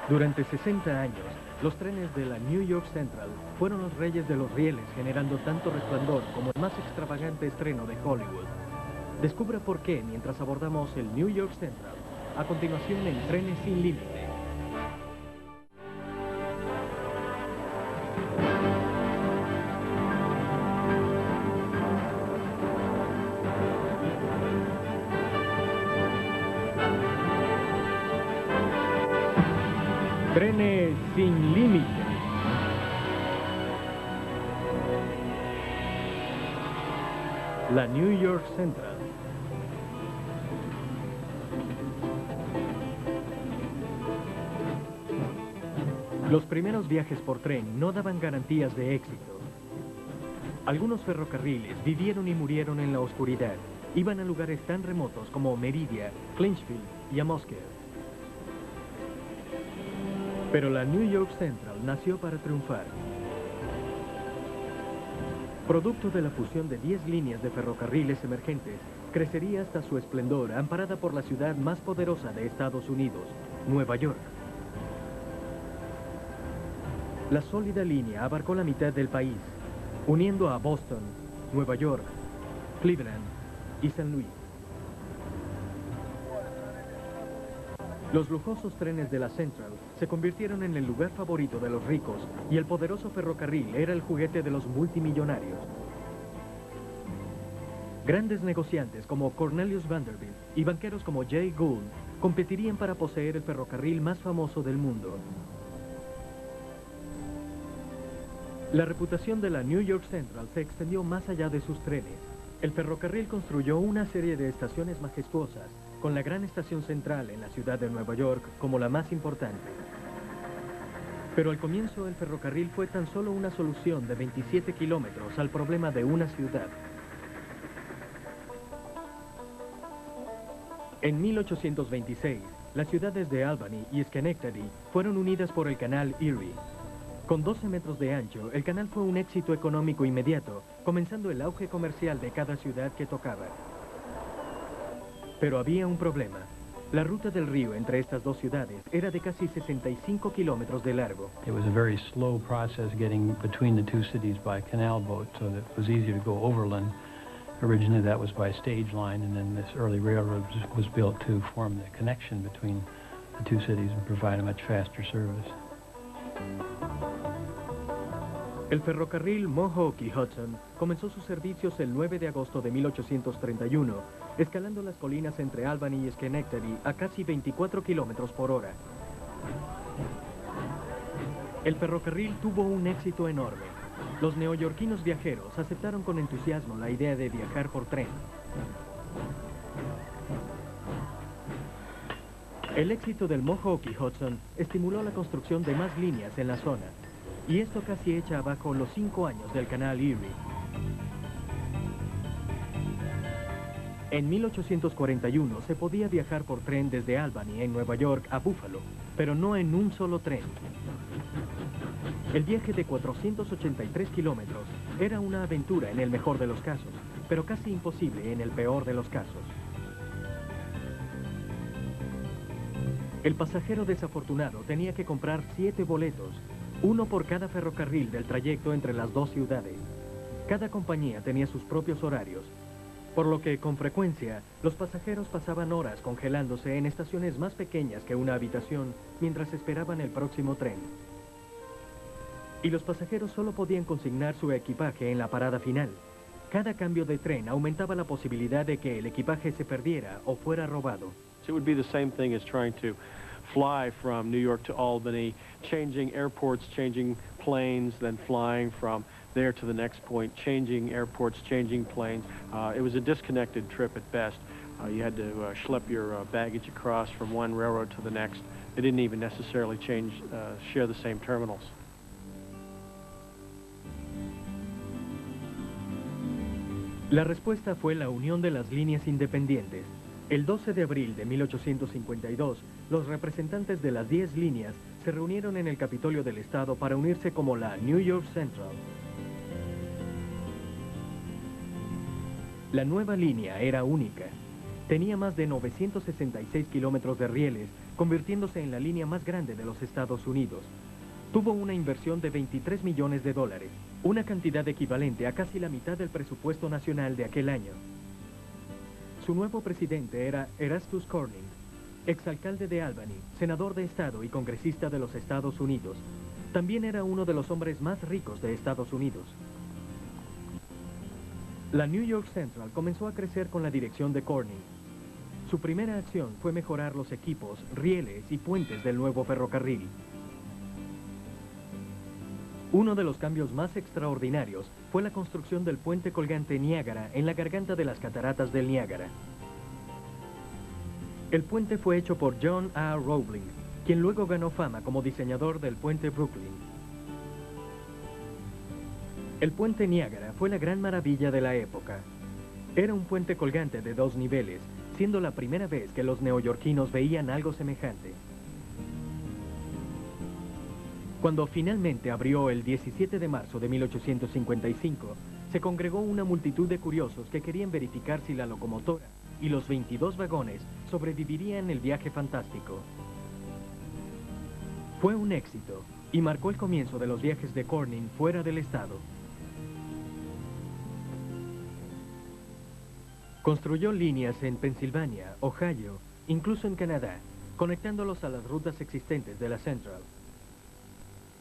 Durante 60 años, los trenes de la New York Central fueron los reyes de los rieles, generando tanto resplandor como el más extravagante estreno de Hollywood. Descubra por qué mientras abordamos el New York Central, a continuación en Trenes sin Límite. Trenes sin Límite. La New York Central. Los primeros viajes por tren no daban garantías de éxito. Algunos ferrocarriles vivieron y murieron en la oscuridad. Iban a lugares tan remotos como Meridia, Clinchfield y Amoskeag. Pero la New York Central nació para triunfar. Producto de la fusión de 10 líneas de ferrocarriles emergentes, crecería hasta su esplendor, amparada por la ciudad más poderosa de Estados Unidos, Nueva York. La sólida línea abarcó la mitad del país, uniendo a Boston, Nueva York, Cleveland y San Luis. Los lujosos trenes de la Central se convirtieron en el lugar favorito de los ricos y el poderoso ferrocarril era el juguete de los multimillonarios. Grandes negociantes como Cornelius Vanderbilt y banqueros como Jay Gould competirían para poseer el ferrocarril más famoso del mundo. La reputación de la New York Central se extendió más allá de sus trenes. El ferrocarril construyó una serie de estaciones majestuosas, con la gran estación central en la ciudad de Nueva York como la más importante. Pero al comienzo el ferrocarril fue tan solo una solución de 27 kilómetros al problema de una ciudad. En 1826, las ciudades de Albany y Schenectady fueron unidas por el canal Erie. Con 12 metros de ancho, el canal fue un éxito económico inmediato, comenzando el auge comercial de cada ciudad que tocaba. Pero había un problema. La ruta del río entre estas dos ciudades era de casi 65 kilómetros de largo. It was a very slow process getting between the two cities by canal boat, so that it was easier to go overland. Originally that was by stage line, and then this early railroad was built to form the connection between the two cities and provide a much faster service. El ferrocarril Mohawk y Hudson comenzó sus servicios el 9 de agosto de 1831, escalando las colinas entre Albany y Schenectady a casi 24 kilómetros por hora. El ferrocarril tuvo un éxito enorme. Los neoyorquinos viajeros aceptaron con entusiasmo la idea de viajar por tren. El éxito del Mohawk y Hudson estimuló la construcción de más líneas en la zona. Y esto casi echa abajo los 5 años del canal Erie. En 1841 se podía viajar por tren desde Albany, en Nueva York, a Buffalo, pero no en un solo tren. El viaje de 483 kilómetros era una aventura en el mejor de los casos, pero casi imposible en el peor de los casos. El pasajero desafortunado tenía que comprar 7 boletos, uno por cada ferrocarril del trayecto entre las dos ciudades. Cada compañía tenía sus propios horarios, por lo que con frecuencia los pasajeros pasaban horas congelándose en estaciones más pequeñas que una habitación mientras esperaban el próximo tren. Y los pasajeros solo podían consignar su equipaje en la parada final. Cada cambio de tren aumentaba la posibilidad de que el equipaje se perdiera o fuera robado. It would be the same thing as trying to fly from New York to Albany, changing airports, changing planes, then flying from there to the next point, changing airports, changing planes. It was a disconnected trip at best. You had to schlep your baggage across from one railroad to the next. They didn't even necessarily share the same terminals. La respuesta fue la unión de las líneas independientes. El 12 de abril de 1852, los representantes de las 10 líneas se reunieron en el Capitolio del Estado para unirse como la New York Central. La nueva línea era única. Tenía más de 966 kilómetros de rieles, convirtiéndose en la línea más grande de los Estados Unidos. Tuvo una inversión de 23 millones de dólares, una cantidad equivalente a casi la mitad del presupuesto nacional de aquel año. Su nuevo presidente era Erastus Corning, exalcalde de Albany, senador de Estado y congresista de los Estados Unidos. También era uno de los hombres más ricos de Estados Unidos. La New York Central comenzó a crecer con la dirección de Corning. Su primera acción fue mejorar los equipos, rieles y puentes del nuevo ferrocarril. Uno de los cambios más extraordinarios fue la construcción del puente colgante Niágara en la garganta de las cataratas del Niágara. El puente fue hecho por John A. Roebling, quien luego ganó fama como diseñador del puente Brooklyn. El puente Niágara fue la gran maravilla de la época. Era un puente colgante de 2 niveles, siendo la primera vez que los neoyorquinos veían algo semejante. Cuando finalmente abrió el 17 de marzo de 1855, se congregó una multitud de curiosos que querían verificar si la locomotora y los 22 vagones sobrevivirían el viaje fantástico. Fue un éxito y marcó el comienzo de los viajes de Corning fuera del estado. Construyó líneas en Pensilvania, Ohio, incluso en Canadá, conectándolos a las rutas existentes de la Central.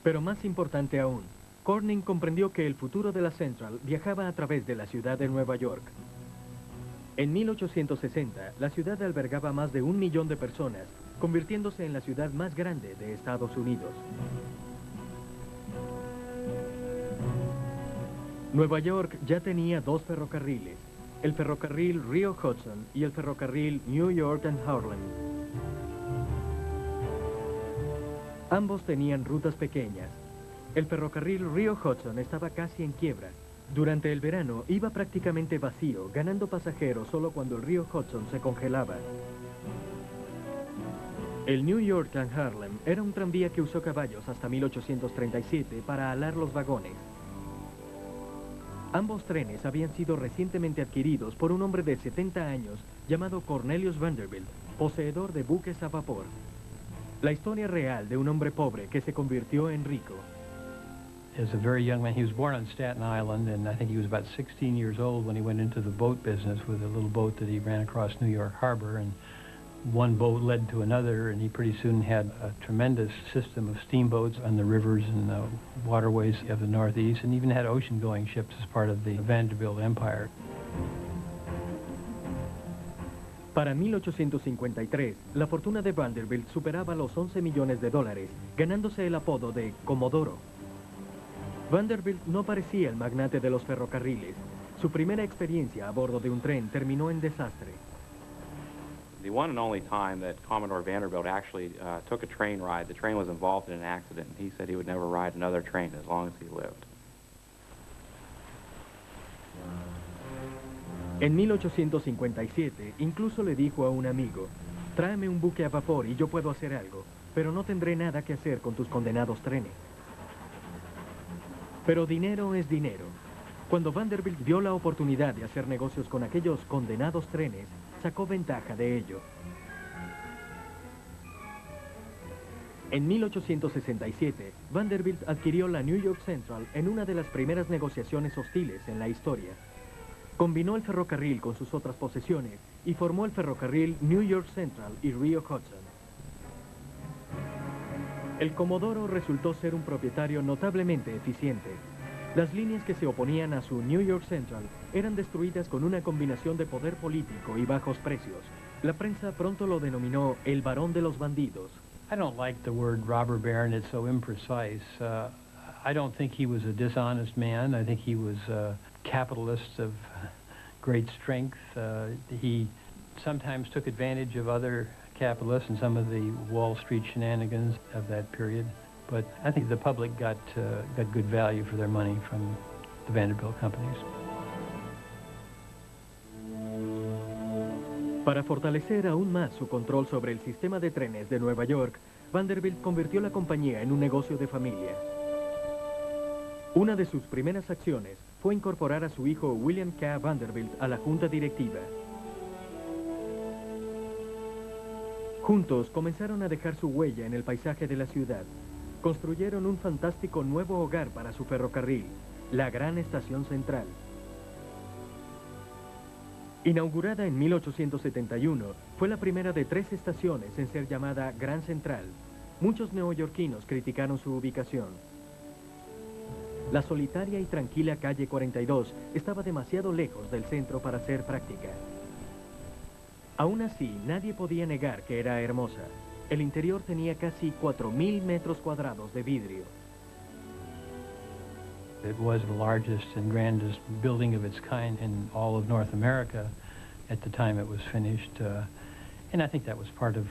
Pero más importante aún, Corning comprendió que el futuro de la Central viajaba a través de la ciudad de Nueva York. En 1860, la ciudad albergaba más de 1 millón de personas, convirtiéndose en la ciudad más grande de Estados Unidos. Nueva York ya tenía 2 ferrocarriles, el ferrocarril Río Hudson y el ferrocarril New York and Harlem. Ambos tenían rutas pequeñas. El ferrocarril Río Hudson estaba casi en quiebra. Durante el verano iba prácticamente vacío, ganando pasajeros solo cuando el río Hudson se congelaba. El New York and Harlem era un tranvía que usó caballos hasta 1837 para alar los vagones. Ambos trenes habían sido recientemente adquiridos por un hombre de 70 años llamado Cornelius Vanderbilt, poseedor de buques a vapor. La historia real de un hombre pobre que se convirtió en rico. As a very young man, he was born on Staten Island, and I think he was about 16 years old when he went into the boat business with a little boat that he ran across New York Harbor, and one boat led to another, and he pretty soon had a tremendous system of steamboats on the rivers and the waterways of the Northeast, and even had ocean-going ships as part of the Vanderbilt Empire. Para 1853, la fortuna de Vanderbilt superaba los 11 millones de dólares, ganándose el apodo de Comodoro. Vanderbilt no parecía el magnate de los ferrocarriles. Su primera experiencia a bordo de un tren terminó en desastre. The one and only time that Commodore Vanderbilt actually took a train ride, the train was involved in an accident. He said he would never ride another train as long as he lived. En 1857, incluso le dijo a un amigo, tráeme un buque a vapor y yo puedo hacer algo, pero no tendré nada que hacer con tus condenados trenes. Pero dinero es dinero. Cuando Vanderbilt vio la oportunidad de hacer negocios con aquellos condenados trenes, sacó ventaja de ello. En 1867, Vanderbilt adquirió la New York Central en una de las primeras negociaciones hostiles en la historia. Combinó el ferrocarril con sus otras posesiones y formó el ferrocarril New York Central y Río Hudson. El Comodoro resultó ser un propietario notablemente eficiente. Las líneas que se oponían a su New York Central eran destruidas con una combinación de poder político y bajos precios. La prensa pronto lo denominó el varón de los bandidos. I don't like the word robber baron. It's so imprecise. I don't think he was a dishonest man. I think he was a capitalist of great strength. He sometimes took advantage of other capitalists and some of the Wall Street shenanigans of that period. But I think the public got good value for their money from the Vanderbilt companies. Para fortalecer aún más su control sobre el sistema de trenes de Nueva York, Vanderbilt convirtió la compañía en un negocio de familia. Una de sus primeras acciones fue incorporar a su hijo William K. Vanderbilt a la junta directiva. Juntos comenzaron a dejar su huella en el paisaje de la ciudad. Construyeron un fantástico nuevo hogar para su ferrocarril, la Gran Estación Central. Inaugurada en 1871, fue la primera de 3 estaciones en ser llamada Gran Central. Muchos neoyorquinos criticaron su ubicación. La solitaria y tranquila calle 42 estaba demasiado lejos del centro para ser práctica. Aún así, nadie podía negar que era hermosa. El interior tenía casi 4.000 metros cuadrados de vidrio. It was the largest and grandest building of its kind in all of North America at the time it was finished. And I think that was part of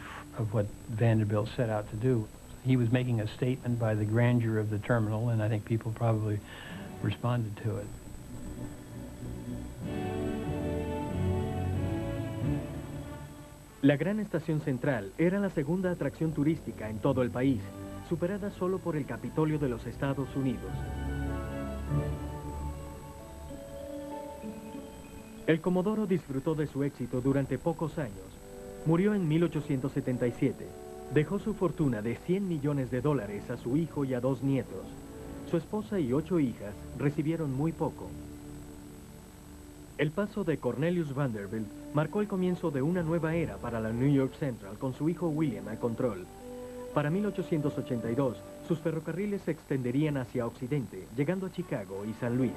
what Vanderbilt set out to do. He was making a statement by the grandeur of the terminal, and I think people probably responded to it. La Gran Estación Central era la segunda atracción turística en todo el país, superada solo por el Capitolio de los Estados Unidos. El Comodoro disfrutó de su éxito durante pocos años. Murió en 1877. Dejó su fortuna de $100 millones a su hijo y a 2 nietos. Su esposa y 8 hijas recibieron muy poco. El paso de Cornelius Vanderbilt marcó el comienzo de una nueva era para la New York Central con su hijo William al control. Para 1882, sus ferrocarriles se extenderían hacia Occidente, llegando a Chicago y San Luis.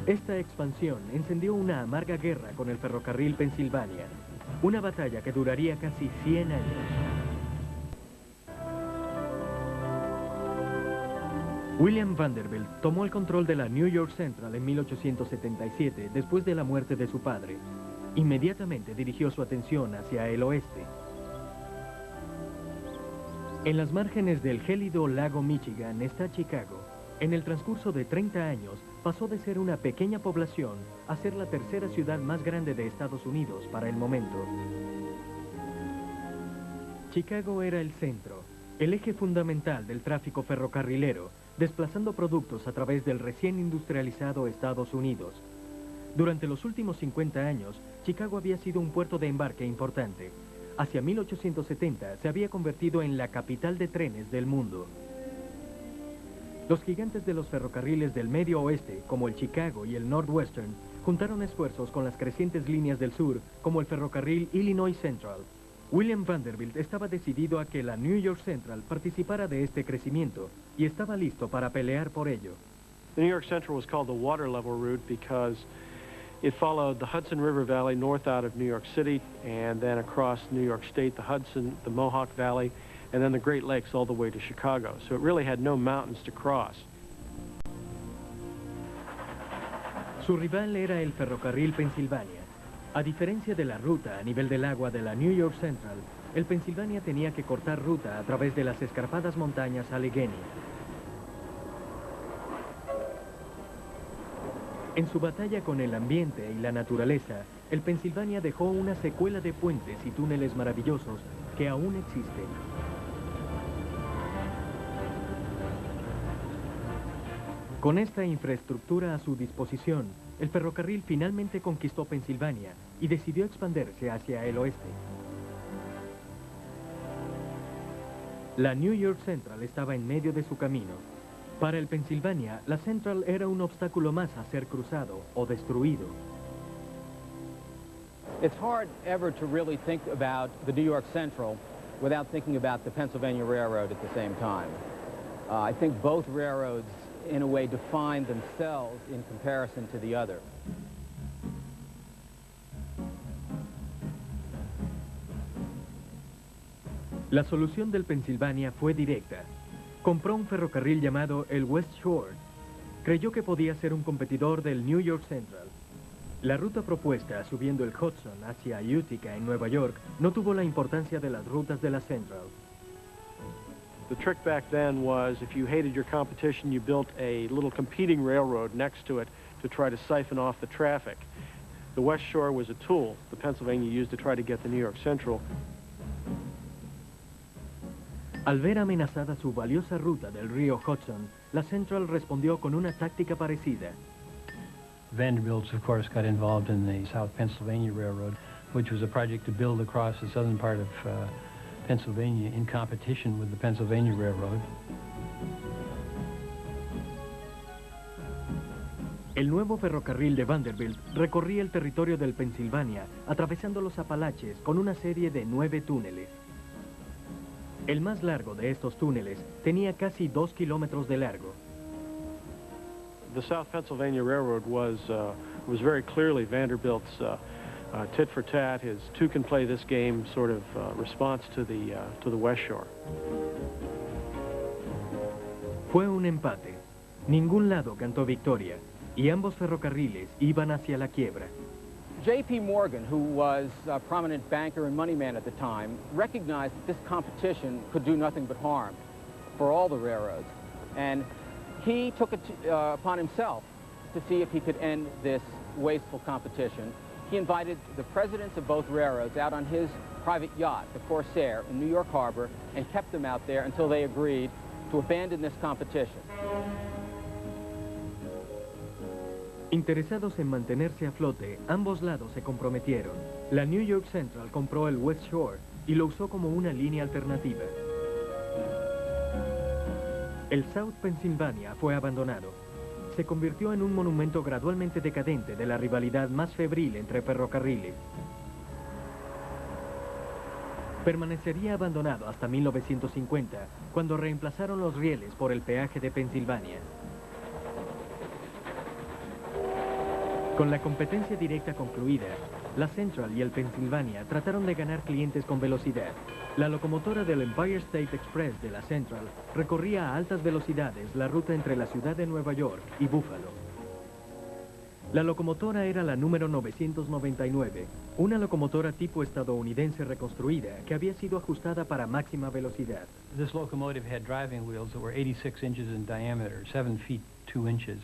Esta expansión encendió una amarga guerra con el ferrocarril Pensilvania, una batalla que duraría casi 100 años. William Vanderbilt tomó el control de la New York Central en 1877, después de la muerte de su padre. Inmediatamente dirigió su atención hacia el oeste. En las márgenes del gélido lago Michigan está Chicago. En el transcurso de 30 años, pasó de ser una pequeña población a ser la tercera ciudad más grande de Estados Unidos para el momento. Chicago era el centro, el eje fundamental del tráfico ferrocarrilero, desplazando productos a través del recién industrializado Estados Unidos. Durante los últimos 50 años, Chicago había sido un puerto de embarque importante. Hacia 1870 se había convertido en la capital de trenes del mundo. Los gigantes de los ferrocarriles del Medio Oeste, como el Chicago y el Northwestern, juntaron esfuerzos con las crecientes líneas del sur, como el ferrocarril Illinois Central. William Vanderbilt estaba decidido a que la New York Central participara de este crecimiento y estaba listo para pelear por ello. The New York Central was called the water level route because it followed the Hudson River Valley north out of New York City and then across New York State, the Hudson, the Mohawk Valley, and then the Great Lakes all the way to Chicago. So it really had no mountains to cross. Su rival era el ferrocarril Pensilvania. A diferencia de la ruta a nivel del agua de la New York Central, el Pennsylvania tenía que cortar ruta a través de las escarpadas montañas Allegheny. En su batalla con el ambiente y la naturaleza, el Pennsylvania dejó una secuela de puentes y túneles maravillosos que aún existen. Con esta infraestructura a su disposición, el ferrocarril finalmente conquistó Pensilvania y decidió expandirse hacia el oeste. La New York Central estaba en medio de su camino. Para el Pennsylvania, la Central era un obstáculo más a ser cruzado o destruido. It's hard ever to really think about the New York Central without thinking about the Pennsylvania Railroad at the same time. I think both railroads, in a way, define themselves in comparison to the other. La solución del Pennsylvania fue directa. Compró un ferrocarril llamado el West Shore. Creyó que podía ser un competidor del New York Central. La ruta propuesta, subiendo el Hudson hacia Utica en Nueva York, no tuvo la importancia de las rutas de la Central. The trick back then was if you hated your competition, you built a little competing railroad next to it to try to siphon off the traffic. The West Shore was a tool the Pennsylvania used to try to get the New York Central. Al ver amenazada su valiosa ruta del río Hudson, la Central respondió con una táctica parecida. Vanderbilt, of course, got involved in the South Pennsylvania Railroad. which was a project to build across the southern part of Pennsylvania in competition with the Pennsylvania Railroad. El nuevo ferrocarril de Vanderbilt recorría el territorio del Pensilvania, atravesando los Apalaches con una serie de 9 túneles. El más largo de estos túneles tenía casi 2 kilómetros de largo. The South Pennsylvania Railroad was very clearly Vanderbilt's tit for tat, his two can play this game sort of response to the West Shore. Fue un empate. Ningún lado cantó victoria, y ambos ferrocarriles iban hacia la quiebra. J.P. Morgan, who was a prominent banker and moneyman at the time, recognized that this competition could do nothing but harm for all the railroads. And he took it upon himself to see if he could end this wasteful competition. He invited the presidents of both railroads out on his private yacht, the Corsair, in New York Harbor, and kept them out there until they agreed to abandon this competition. Interesados en mantenerse a flote, ambos lados se comprometieron. La New York Central compró el West Shore y lo usó como una línea alternativa. El South Pennsylvania fue abandonado. Se convirtió en un monumento gradualmente decadente de la rivalidad más febril entre ferrocarriles. Permanecería abandonado hasta 1950, cuando reemplazaron los rieles por el peaje de Pensilvania. Con la competencia directa concluida, la Central y el Pennsylvania trataron de ganar clientes con velocidad. La locomotora del Empire State Express de la Central recorría a altas velocidades la ruta entre la ciudad de Nueva York y Buffalo. La locomotora era la número 999, una locomotora tipo estadounidense reconstruida que había sido ajustada para máxima velocidad. This locomotive had driving wheels that were 86 inches in diameter, 7 feet 2 inches.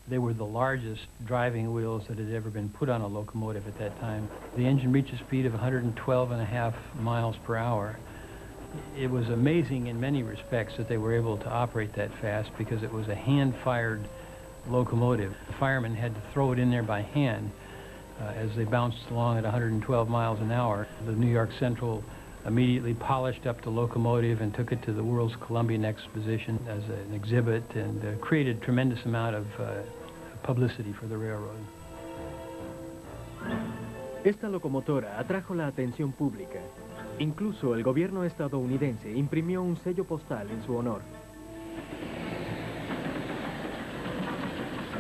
They were the largest driving wheels that had ever been put on a locomotive at that time. The engine reached a speed of 112.5 miles per hour. It was amazing in many respects that they were able to operate that fast because it was a hand-fired locomotive. The firemen had to throw it in there by hand as they bounced along at 112 miles an hour. The New York Central immediately polished up the locomotive and took it to the World's Columbian Exposition as an exhibit and created a tremendous amount of publicity for the railroad. Esta locomotora atrajo la atención pública. Incluso el gobierno estadounidense imprimió un sello postal en su honor.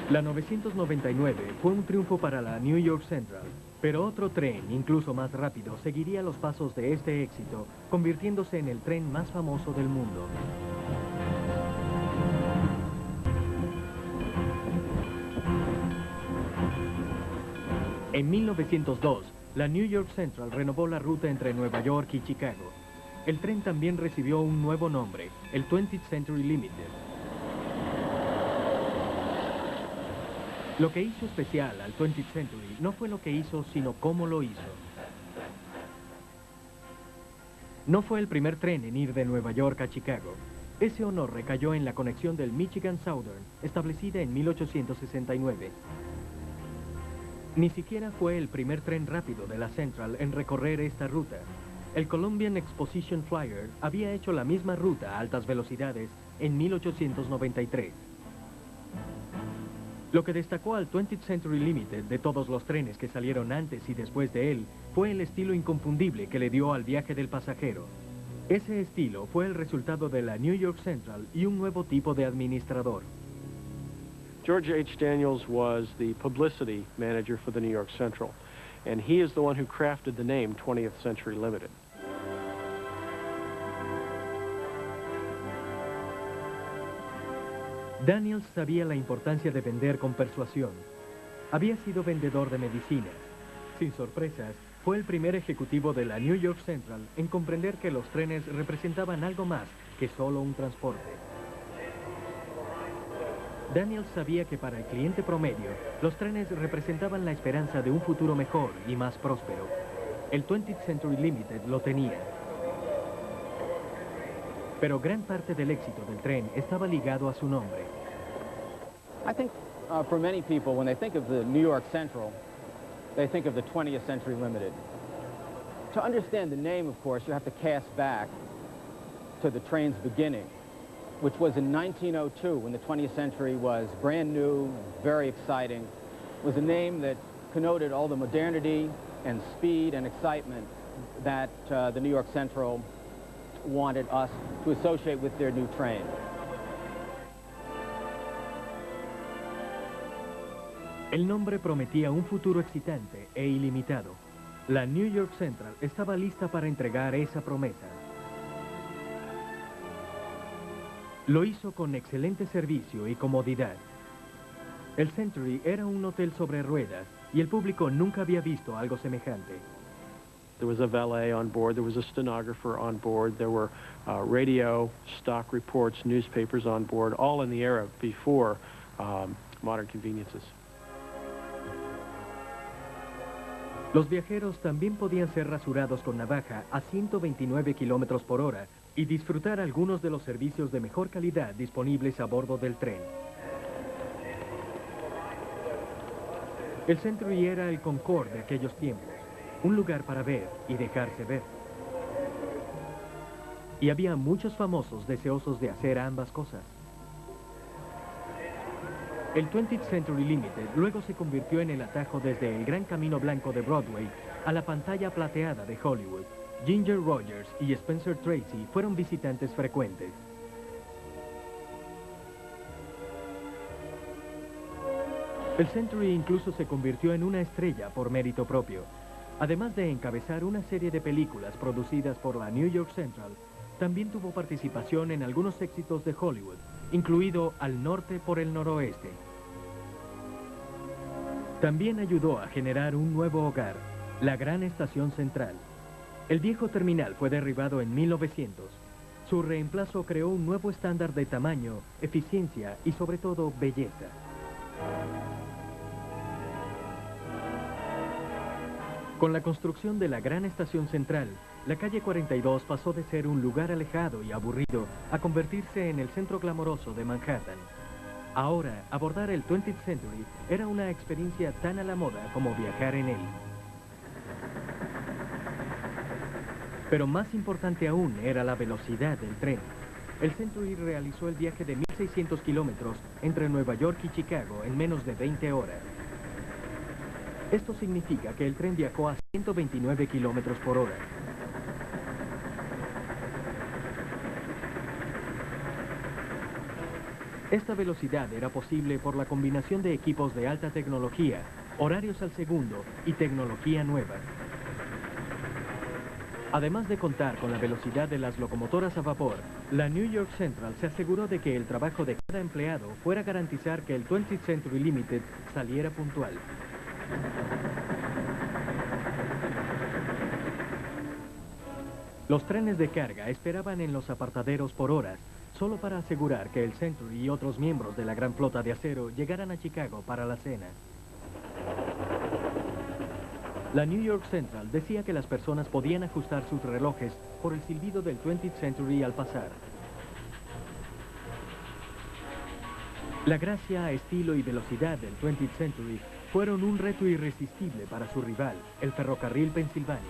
La 999 fue un triunfo para la New York Central, pero otro tren, incluso más rápido, seguiría los pasos de este éxito, convirtiéndose en el tren más famoso del mundo. En 1902, la New York Central renovó la ruta entre Nueva York y Chicago. El tren también recibió un nuevo nombre, el 20th Century Limited. Lo que hizo especial al 20th Century no fue lo que hizo, sino cómo lo hizo. No fue el primer tren en ir de Nueva York a Chicago. Ese honor recayó en la conexión del Michigan Southern, establecida en 1869. Ni siquiera fue el primer tren rápido de la Central en recorrer esta ruta. El Columbian Exposition Flyer había hecho la misma ruta a altas velocidades en 1893. Lo que destacó al 20th Century Limited de todos los trenes que salieron antes y después de él fue el estilo inconfundible que le dio al viaje del pasajero. Ese estilo fue el resultado de la New York Central y un nuevo tipo de administrador. George H. Daniels was the publicity manager for the New York Central, and he is the one who crafted the name 20th Century Limited. Daniels sabía la importancia de vender con persuasión. Había sido vendedor de medicinas. Sin sorpresas, fue el primer ejecutivo de la New York Central en comprender que los trenes representaban algo más que solo un transporte. Daniels sabía que para el cliente promedio, los trenes representaban la esperanza de un futuro mejor y más próspero. El 20th Century Limited lo tenía. Pero gran parte del éxito del tren estaba ligado a su nombre. I think for many people, when they think of the New York Central, they think of the 20th Century Limited. To understand the name, of course, you have to cast back to the train's beginning, which was in 1902, when the 20th century was brand new, very exciting. It was a name that connoted all the modernity and speed and excitement that the New York Central wanted us to associate with their new train. El nombre prometía un futuro excitante e ilimitado. La New York Central estaba lista para entregar esa promesa. Lo hizo con excelente servicio y comodidad. El Century era un hotel sobre ruedas y el público nunca había visto algo semejante. There was a valet on board, there was a stenographer on board, there were radio, stock reports, newspapers on board, all in the era before modern conveniences. Los viajeros también podían ser rasurados con navaja a 129 kilómetros por hora y disfrutar algunos de los servicios de mejor calidad disponibles a bordo del tren. El Century era el Concorde de aquellos tiempos, un lugar para ver y dejarse ver. Y había muchos famosos deseosos de hacer ambas cosas. El 20th Century Limited luego se convirtió en el atajo desde el Gran Camino Blanco de Broadway a la pantalla plateada de Hollywood. Ginger Rogers y Spencer Tracy fueron visitantes frecuentes. El Century incluso se convirtió en una estrella por mérito propio. Además de encabezar una serie de películas producidas por la New York Central, también tuvo participación en algunos éxitos de Hollywood, incluido Al Norte por el Noroeste. También ayudó a generar un nuevo hogar, la Gran Estación Central. El viejo terminal fue derribado en 1900. Su reemplazo creó un nuevo estándar de tamaño, eficiencia y sobre todo belleza. Con la construcción de la Gran Estación Central, la calle 42 pasó de ser un lugar alejado y aburrido a convertirse en el centro glamoroso de Manhattan. Ahora, abordar el 20th Century era una experiencia tan a la moda como viajar en él. Pero más importante aún era la velocidad del tren. El Century realizó el viaje de 1.600 kilómetros entre Nueva York y Chicago en menos de 20 horas. Esto significa que el tren viajó a 129 kilómetros por hora. Esta velocidad era posible por la combinación de equipos de alta tecnología, horarios al segundo y tecnología nueva. Además de contar con la velocidad de las locomotoras a vapor, la New York Central se aseguró de que el trabajo de cada empleado fuera garantizar que el 20th Century Limited saliera puntual. Los trenes de carga esperaban en los apartaderos por horas, solo para asegurar que el Century y otros miembros de la gran flota de acero llegaran a Chicago para la cena. La New York Central decía que las personas podían ajustar sus relojes por el silbido del 20th Century al pasar. La gracia, estilo y velocidad del 20th Century fueron un reto irresistible para su rival, el ferrocarril Pennsylvania.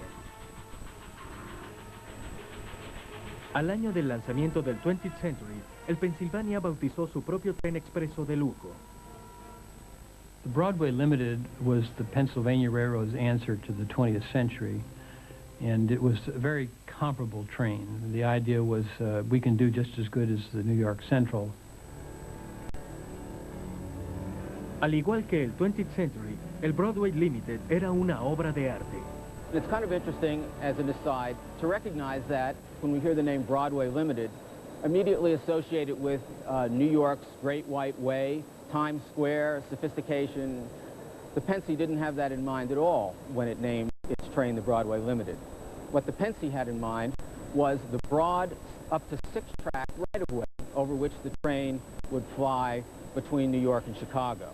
Al año del lanzamiento del 20th Century, el Pennsylvania bautizó su propio tren expreso de lujo. The Broadway Limited was the Pennsylvania Railroad's answer to the 20th century, and it was a very comparable train. The idea was we can do just as good as the New York Central. Al igual que el 20th Century, el Broadway Limited era una obra de arte. It's kind of interesting, as an aside, to recognize that when we hear the name Broadway Limited, immediately associated with New York's Great White Way, Times Square, sophistication. The Pennsy didn't have that in mind at all when it named its train the Broadway Limited. What the Pennsy had in mind was the broad, up to 6-track right-of-way over which the train would fly between New York and Chicago.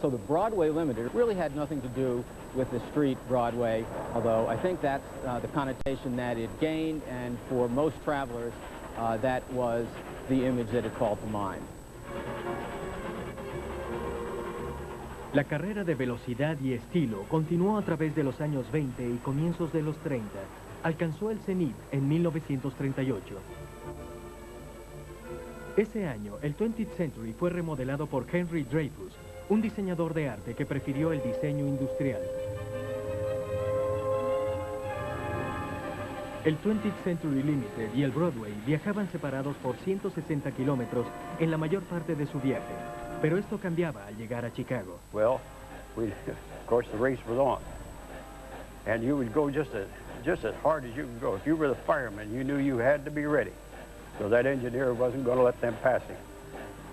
So the Broadway Limited really had nothing to do with the street Broadway, although I think that's the connotation that it gained, and for most travelers, that was the image that it called to mind. La carrera de velocidad y estilo continuó a través de los años 20 y comienzos de los 30. Alcanzó el cenit en 1938. Ese año, el 20th Century fue remodelado por Henry Dreyfuss, un diseñador de arte que prefirió el diseño industrial. El 20th Century Limited y el Broadway viajaban separados por 160 kilómetros en la mayor parte de su viaje, pero esto cambiaba al llegar a Chicago. Well, of course the race was on, and you would go just as hard as you could go. If you were the fireman, you knew you had to be ready, so that engineer wasn't going to let them pass him.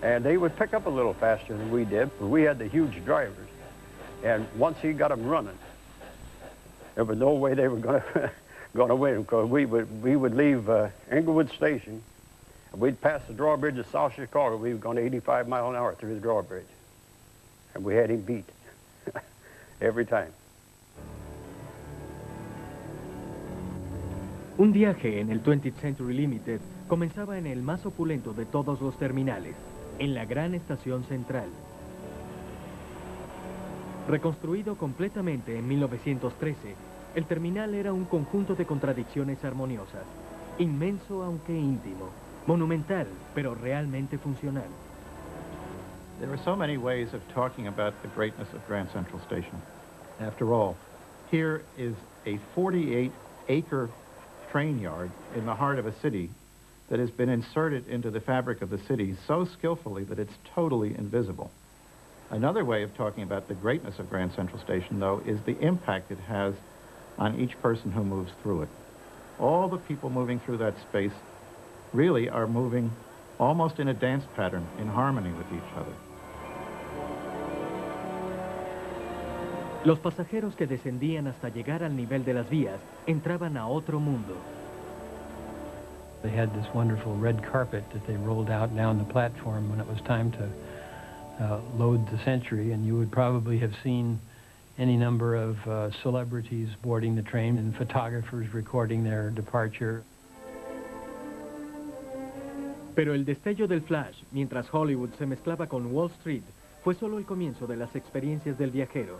And they would pick up a little faster than we did, but we had the huge drivers, and once he got them running, there was no way they were going to win, because we would leave Englewood Station, and we'd pass the drawbridge of South Chicago. We were going 85 miles an hour through the drawbridge, and we had him beat every time. Un viaje en el 20th Century Limited comenzaba en el más opulento de todos los terminales, en la gran estación central. Reconstruido completamente en 1913, el terminal era un conjunto de contradicciones armoniosas, inmenso aunque íntimo, monumental pero realmente funcional. There are so many ways of talking about the greatness of Grand Central Station. After all, here is a 48-acre train yard in the heart of a city that has been inserted into the fabric of the city so skillfully that it's totally invisible. Another way of talking about the greatness of Grand Central Station, though, is the impact it has on each person who moves through it. All the people moving through that space really are moving almost in a dance pattern, in harmony with each other. Los pasajeros que descendían hasta llegar al nivel de las vías entraban a otro mundo. They had this wonderful red carpet that they rolled out down the platform when it was time to load the Century, and you would probably have seen any number of celebrities boarding the train and photographers recording their departure. Pero el destello del flash, mientras Hollywood se mezclaba con Wall Street, fue solo el comienzo de las experiencias del viajero.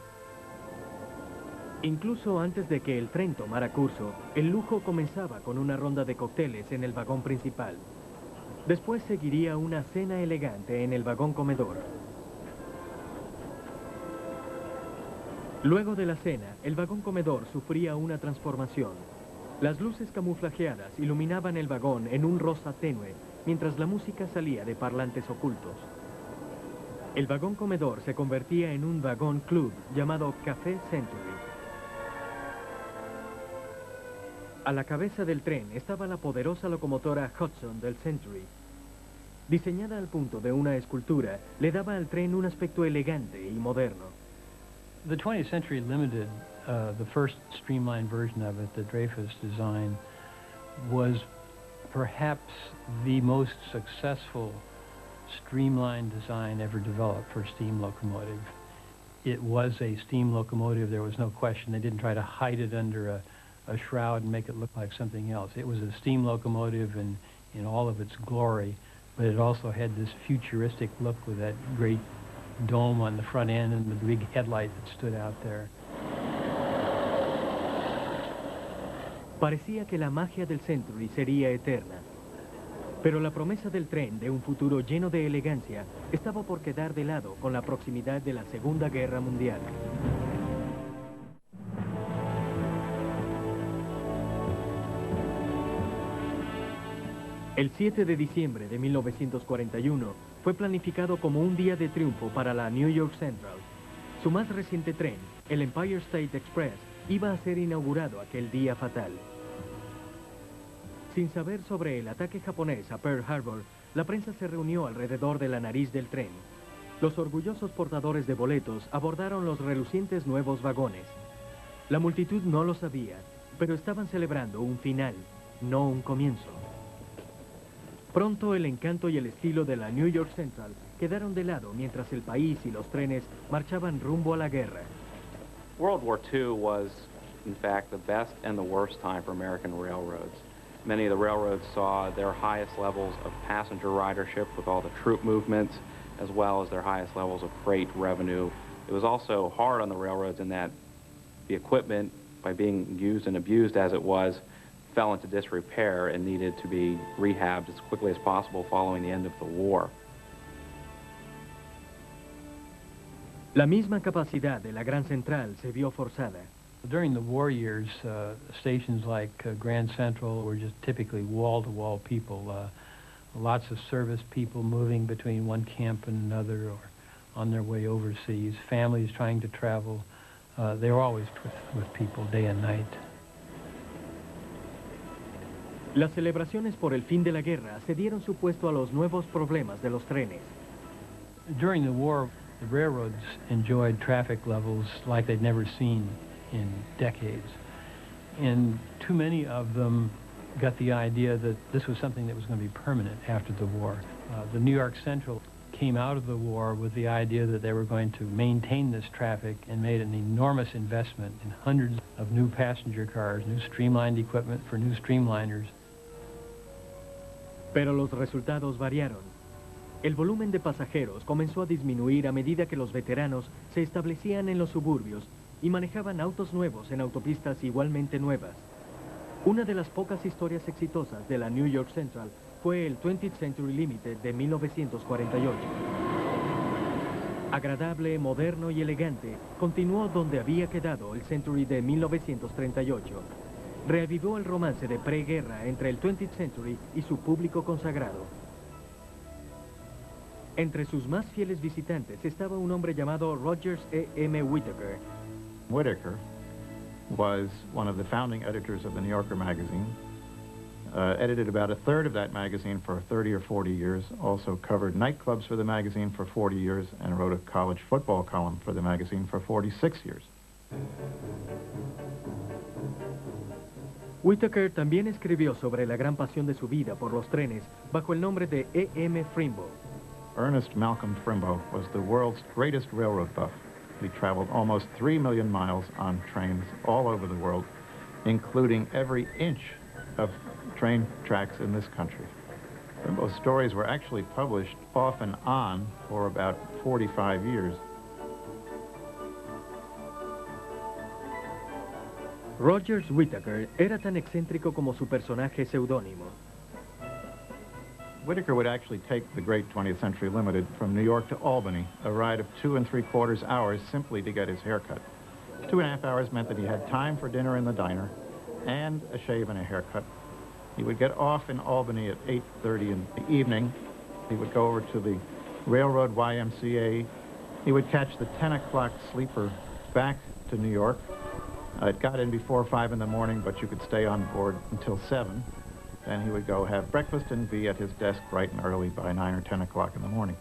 Incluso antes de que el tren tomara curso, el lujo comenzaba con una ronda de cócteles en el vagón principal. Después seguiría una cena elegante en el vagón comedor. Luego de la cena, el vagón comedor sufría una transformación. Las luces camuflajeadas iluminaban el vagón en un rosa tenue, mientras la música salía de parlantes ocultos. El vagón comedor se convertía en un vagón club llamado Café Century. A la cabeza del tren estaba la poderosa locomotora Hudson del Century. Diseñada al punto de una escultura, le daba al tren un aspecto elegante y moderno. The 20th Century Limited, the first streamlined version of it, the Dreyfuss design, was perhaps the most successful streamlined design ever developed for a steam locomotive. It was a steam locomotive, there was no question. They didn't try to hide it under a shroud and make it look like something else. It was a steam locomotive in all of its glory, but it also had this futuristic look with that great dome on the front end and the big headlight that stood out there. Parecía que la magia del Century sería eterna. Pero la promesa del tren de un futuro lleno de elegancia estaba por quedar de lado con la proximidad de la Segunda Guerra Mundial. El 7 de diciembre de 1941 fue planificado como un día de triunfo para la New York Central. Su más reciente tren, el Empire State Express, iba a ser inaugurado aquel día fatal. Sin saber sobre el ataque japonés a Pearl Harbor, la prensa se reunió alrededor de la nariz del tren. Los orgullosos portadores de boletos abordaron los relucientes nuevos vagones. La multitud no lo sabía, pero estaban celebrando un final, no un comienzo. Pronto el encanto y el estilo de la New York Central quedaron de lado mientras el país y los trenes marchaban rumbo a la guerra. World War II was, in fact, the best and the worst time for American railroads. Many of the railroads saw their highest levels of passenger ridership with all the troop movements, as well as their highest levels of freight revenue It was also hard on the railroads in that the equipment, by being used and abused as it was, fell into disrepair and needed to be rehabbed as quickly as possible following the end of the war. La misma capacidad de la Gran Central se vio forzada. During the war years, stations like Grand Central were just typically wall-to-wall people. Lots of service people moving between one camp and another or on their way overseas, families trying to travel. They were always with people day and night. Las celebraciones por el fin de la guerra se dieron su puesto a los nuevos problemas de los trenes. During the war, the railroads enjoyed traffic levels like they'd never seen in decades. And too many of them got the idea that this was something that was going to be permanent after the war. The New York Central came out of the war with the idea that they were going to maintain this traffic and made an enormous investment in hundreds of new passenger cars, new streamlined equipment for new streamliners. Pero los resultados variaron. El volumen de pasajeros comenzó a disminuir a medida que los veteranos se establecían en los suburbios y manejaban autos nuevos en autopistas igualmente nuevas. Una de las pocas historias exitosas de la New York Central fue el 20th Century Limited de 1948. Agradable, moderno y elegante, continuó donde había quedado el Century de 1938. Reavivó el romance de preguerra entre el 20th Century y su público consagrado. Entre sus más fieles visitantes estaba un hombre llamado Rogers E.M. Whittaker. Whittaker was one of the founding editors of the New Yorker magazine, edited about a third of that magazine for 30 or 40 years, also covered nightclubs for the magazine for 40 years, and wrote a college football column for the magazine for 46 years. Whittaker también escribió sobre la gran pasión de su vida por los trenes bajo el nombre de E.M. Frimbo. Ernest Malcolm Frimbo was the world's greatest railroad buff. He traveled almost 3 million miles on trains all over the world, including every inch of train tracks in this country. Frimbo's stories were actually published off and on for about 45 years. Rogers Whittaker era tan excéntrico como su personaje seudónimo. Whittaker would actually take the Great 20th Century Limited from New York to Albany, a ride of 2 3/4 hours simply to get his hair cut. 2.5 hours meant that he had time for dinner in the diner and a shave and a haircut. He would get off in Albany at 8:30 in the evening. He would go over to the Railroad YMCA. He would catch the 10 o'clock sleeper back to New York. It got in before 5 in the morning, but you could stay on board until 7. Then he would go have breakfast and be at his desk bright and early by 9 or 10 o'clock in the morning.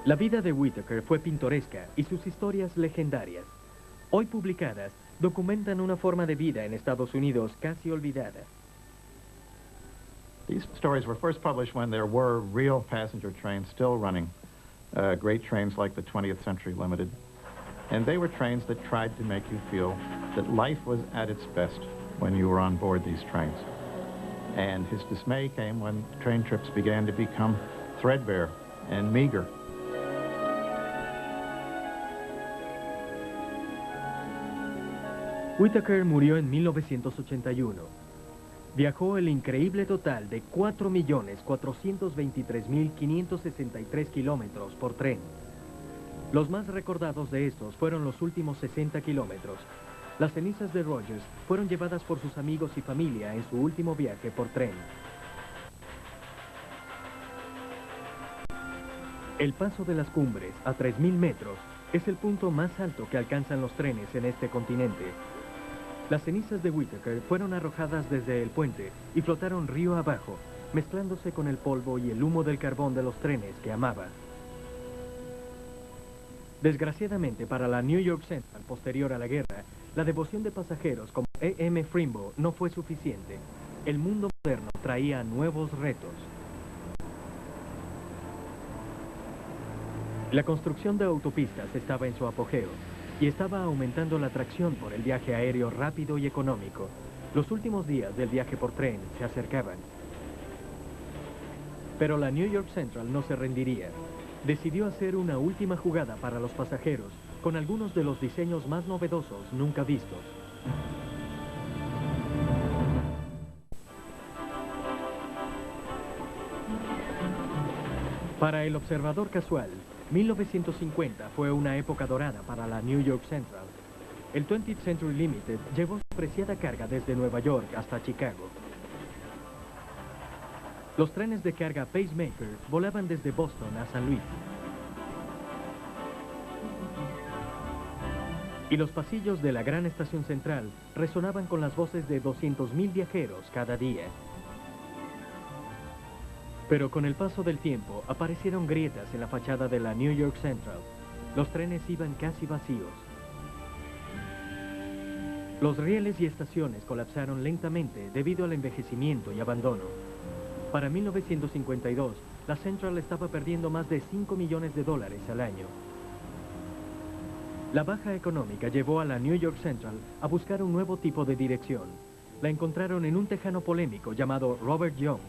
La vida de Whittaker fue pintoresca y sus historias legendarias. Hoy publicadas, documentan una forma de vida en Estados Unidos casi olvidada. These stories were first published when there were real passenger trains still running, great trains like the 20th Century Limited. And they were trains that tried to make you feel that life was at its best when you were on board these trains. And his dismay came when train trips began to become threadbare and meager. Whittaker murió en 1981. Viajó el increíble total de 4.423.563 kilómetros por tren. Los más recordados de estos fueron los últimos 60 kilómetros. Las cenizas de Rogers fueron llevadas por sus amigos y familia en su último viaje por tren. El paso de las cumbres a 3.000 metros es el punto más alto que alcanzan los trenes en este continente. Las cenizas de Whittaker fueron arrojadas desde el puente y flotaron río abajo, mezclándose con el polvo y el humo del carbón de los trenes que amaba. Desgraciadamente para la New York Central posterior a la guerra, la devoción de pasajeros como E.M. Frimbo no fue suficiente. El mundo moderno traía nuevos retos. La construcción de autopistas estaba en su apogeo y estaba aumentando la atracción por el viaje aéreo rápido y económico. Los últimos días del viaje por tren se acercaban. Pero la New York Central no se rendiría. decidió hacer una última jugada para los pasajeros, con algunos de los diseños más novedosos nunca vistos. Para el observador casual, 1950 fue una época dorada para la New York Central. El 20th Century Limited llevó su preciada carga desde Nueva York hasta Chicago. Los trenes de carga Pacemaker volaban desde Boston a San Luis. Y los pasillos de la gran estación central resonaban con las voces de 200.000 viajeros cada día. Pero con el paso del tiempo aparecieron grietas en la fachada de la New York Central. Los trenes iban casi vacíos. Los rieles y estaciones colapsaron lentamente debido al envejecimiento y abandono. Para 1952, la Central estaba perdiendo más de $5 millones al año. La baja económica llevó a la New York Central a buscar un nuevo tipo de dirección. La encontraron en un tejano polémico llamado Robert Young.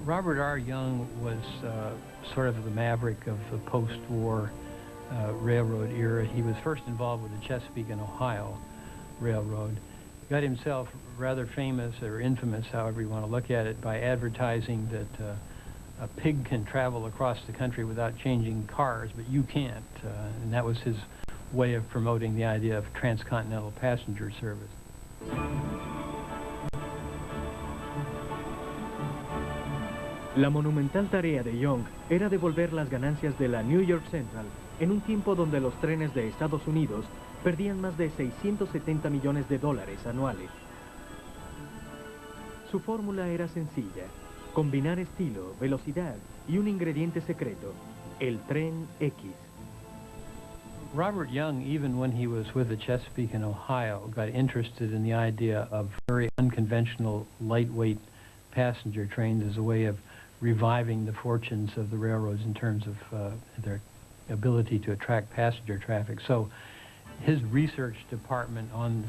Robert R. Young was sort of the maverick of the post-war railroad era. He was first involved with the Chesapeake and Ohio Railroad. Got himself rather famous, or infamous, however you want to look at it, by advertising that a pig can travel across the country without changing cars, but you can't. And that was his way of promoting the idea of transcontinental passenger service. La monumental tarea de Young era devolver las ganancias de la New York Central en un tiempo donde los trenes de Estados Unidos perdían más de $670 millones anuales. Su fórmula era sencilla: combinar estilo, velocidad y un ingrediente secreto, el tren X. Robert Young, even when he was with the Chesapeake and Ohio, got interested in the idea of very unconventional, lightweight passenger trains as a way of reviving the fortunes of the railroads in terms of their ability to attract passenger traffic. So his research department on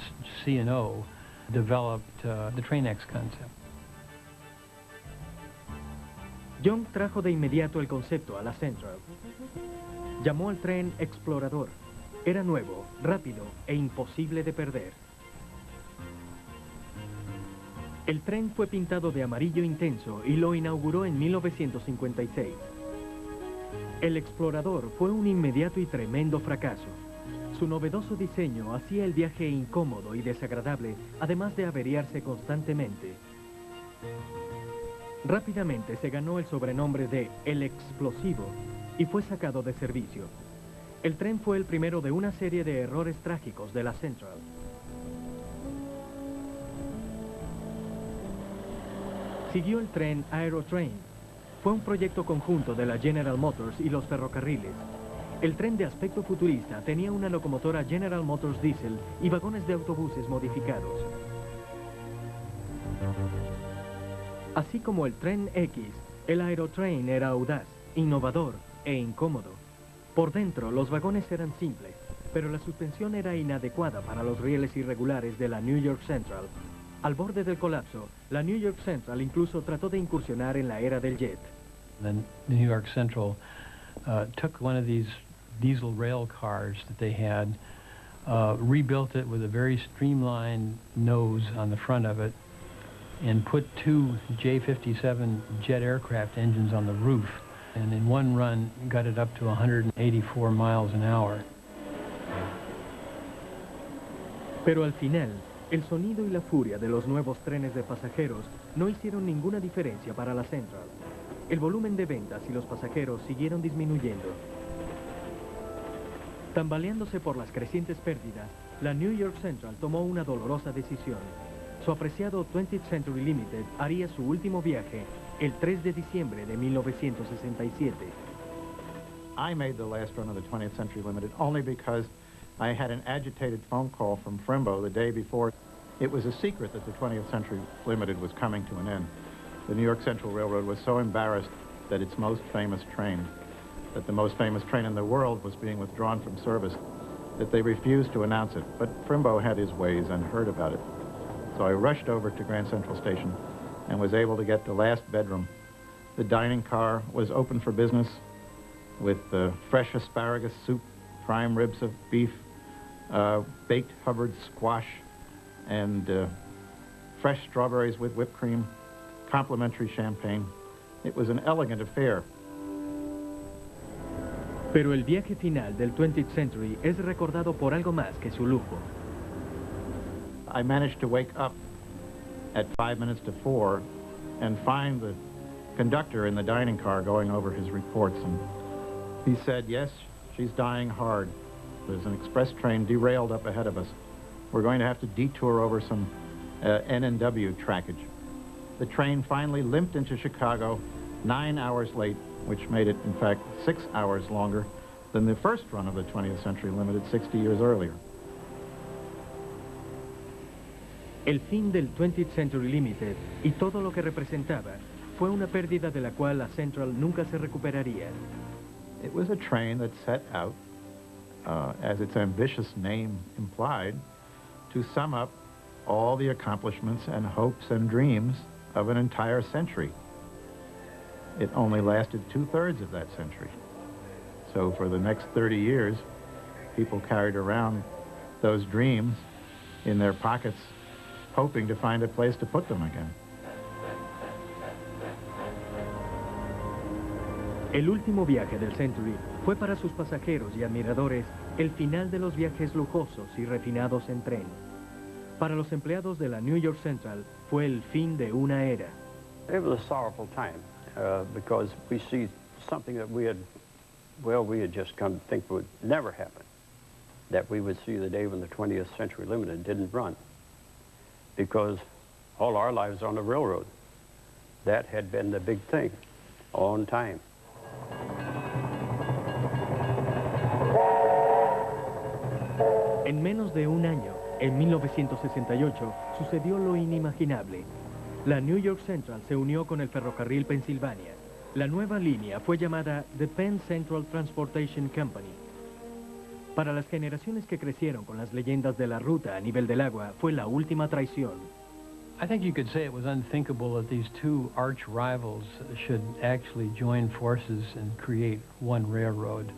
C&O developed the Train X concept. Young trajo de inmediato el concepto a la Central. Llamó al tren Explorador. Era nuevo, rápido e imposible de perder. El tren fue pintado de amarillo intenso y lo inauguró en 1956. El Explorador fue un inmediato y tremendo fracaso. Su novedoso diseño hacía el viaje incómodo y desagradable, además de averiarse constantemente. Rápidamente se ganó el sobrenombre de El Explosivo y fue sacado de servicio. El tren fue el primero de una serie de errores trágicos de la Central. Siguió el tren Aerotrain. Fue un proyecto conjunto de la General Motors y los ferrocarriles. El tren de aspecto futurista tenía una locomotora General Motors Diesel y vagones de autobuses modificados. Así como el tren X, el Aerotrain era audaz, innovador e incómodo. Por dentro, los vagones eran simples, pero la suspensión era inadecuada para los rieles irregulares de la New York Central. Al borde del colapso, la New York Central incluso trató de incursionar en la era del jet. The New York Central took one of these diesel rail cars that they had, rebuilt it with a very streamlined nose on the front of it, and put two J-57 jet aircraft engines on the roof, and in one run got it up to 184 miles an hour. Pero al final, el sonido y la furia de los nuevos trenes de pasajeros no hicieron ninguna diferencia para la Central. El volumen de ventas y los pasajeros siguieron disminuyendo. Tambaleándose por las crecientes pérdidas, la New York Central tomó una dolorosa decisión. Su apreciado 20th Century Limited haría su último viaje el 3 de diciembre de 1967. I made the last run of the 20th Century Limited only because I had an agitated phone call from Frimbo the day before. It was a secret that the 20th Century Limited was coming to an end. The New York Central Railroad was so embarrassed that its most famous train, that the most famous train in the world was being withdrawn from service, that they refused to announce it. But Frimbo had his ways and heard about it. So I rushed over to Grand Central Station and was able to get the last bedroom. The dining car was open for business. with fresh asparagus soup, prime ribs of beef, baked Hubbard squash, and fresh strawberries with whipped cream, complimentary champagne. It was an elegant affair. Pero el viaje final del 20th Century es recordado por algo más que su lujo. I managed to wake up at 5 minutes to 4 and find the conductor in the dining car going over his reports, and he said, yes, she's dying hard. There's an express train derailed up ahead of us. We're going to have to detour over some N&W trackage. The train finally limped into Chicago 9 hours late, which made it, in fact, 6 hours longer than the first run of the 20th Century Limited 60 years earlier. El fin del 20th Century Limited y todo lo que representaba fue una pérdida de la cual la Central nunca se recuperaría. It was a train that set out, as its ambitious name implied, to sum up all the accomplishments and hopes and dreams of an entire century. It only lasted 2/3 of that century. So for the next 30 years, people carried around those dreams in their pockets, hoping to find a place to put them again. El último viaje del Century fue para sus pasajeros y admiradores el final de los viajes lujosos y refinados en tren. Para los empleados de la New York Central fue el fin de una era. It was a sorrowful time because we see something that we had just come to think would never happen, that we would see the day when the 20th Century Limited didn't run, because all our lives on the railroad, that had been the big thing, on time. En menos de un año, en 1968, sucedió lo inimaginable. La New York Central se unió con el ferrocarril Pennsylvania. La nueva línea fue llamada The Penn Central Transportation Company. Para las generaciones que crecieron con las leyendas de la ruta a nivel del agua, fue la última traición. I think you could say it was unthinkable that these two arch rivals should actually join forces and create one railroad.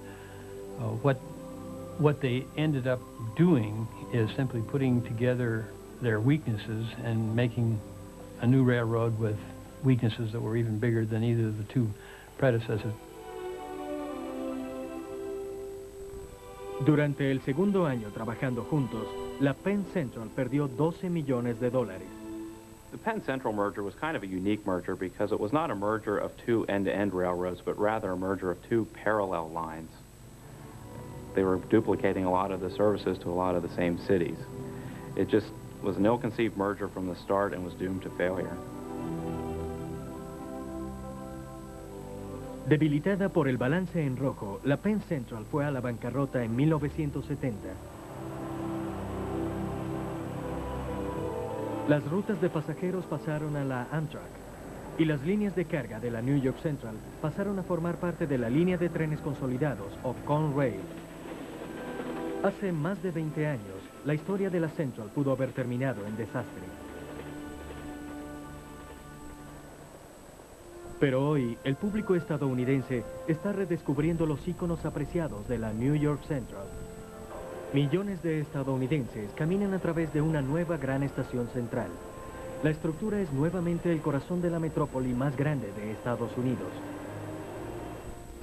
What they ended up doing is simply putting together their weaknesses and making a new railroad with weaknesses that were even bigger than either of the two predecessors. Durante el segundo año trabajando juntos, la Penn Central perdió $12 millones. The Penn Central merger was kind of a unique merger because it was not a merger of two end-to-end railroads, but rather a merger of two parallel lines. They were duplicating a lot of the services to a lot of the same cities. It just was an ill-conceived merger from the start and was doomed to failure. Debilitada por el balance en rojo, la Penn Central fue a la bancarrota en 1970. Las rutas de pasajeros pasaron a la Amtrak y las líneas de carga de la New York Central pasaron a formar parte de la línea de trenes consolidados o Conrail. Hace más de 20 años, la historia de la Central pudo haber terminado en desastre. Pero hoy, el público estadounidense está redescubriendo los íconos apreciados de la New York Central. Millones de estadounidenses caminan a través de una nueva gran estación central. La estructura es nuevamente el corazón de la metrópoli más grande de Estados Unidos.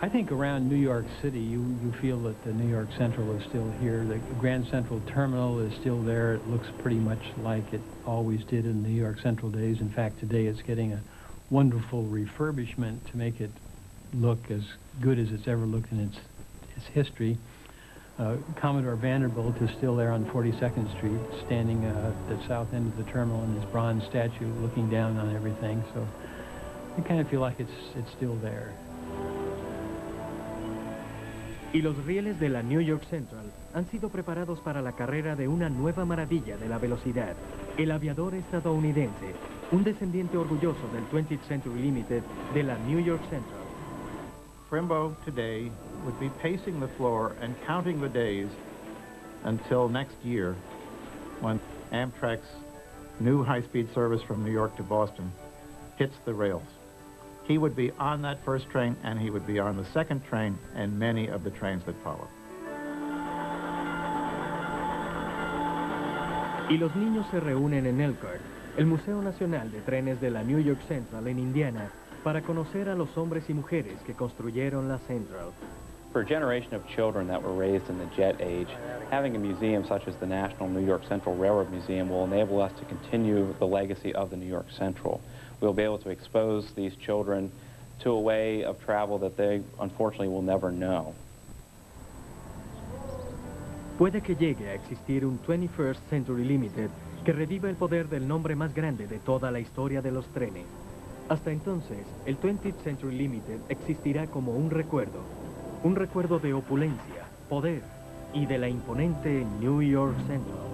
I think around New York City, you feel that the New York Central is still here. The Grand Central Terminal is still there. It looks pretty much like it always did in the New York Central days. In fact, today it's getting a wonderful refurbishment to make it look as good as it's ever looked in its history. Commodore Vanderbilt is still there on 42nd Street, standing at the south end of the terminal in his bronze statue, looking down on everything. So you kind of feel like it's still there. Y los rieles de la New York Central han sido preparados para la carrera de una nueva maravilla de la velocidad, el aviador estadounidense, un descendiente orgulloso del 20th Century Limited de la New York Central. Frimbo today would be pacing the floor and counting the days until next year when Amtrak's new high-speed service from New York to Boston hits the rails. He would be on that first train, and he would be on the second train and many of the trains that followed. Y los niños se reúnen en Elkhart, el Museo Nacional de Trenes de la New York Central en Indiana, para conocer a los hombres y mujeres que construyeron la Central. For a generation of children that were raised in the jet age, having a museum such as the National New York Central Railroad Museum will enable us to continue the legacy of the New York Central. We'll be able to expose these children to a way of travel that they, unfortunately, will never know. Puede que llegue a existir un 21st Century Limited que reviva el poder del nombre más grande de toda la historia de los trenes. Hasta entonces, el 20th Century Limited existirá como un recuerdo de opulencia, poder y de la imponente New York Central.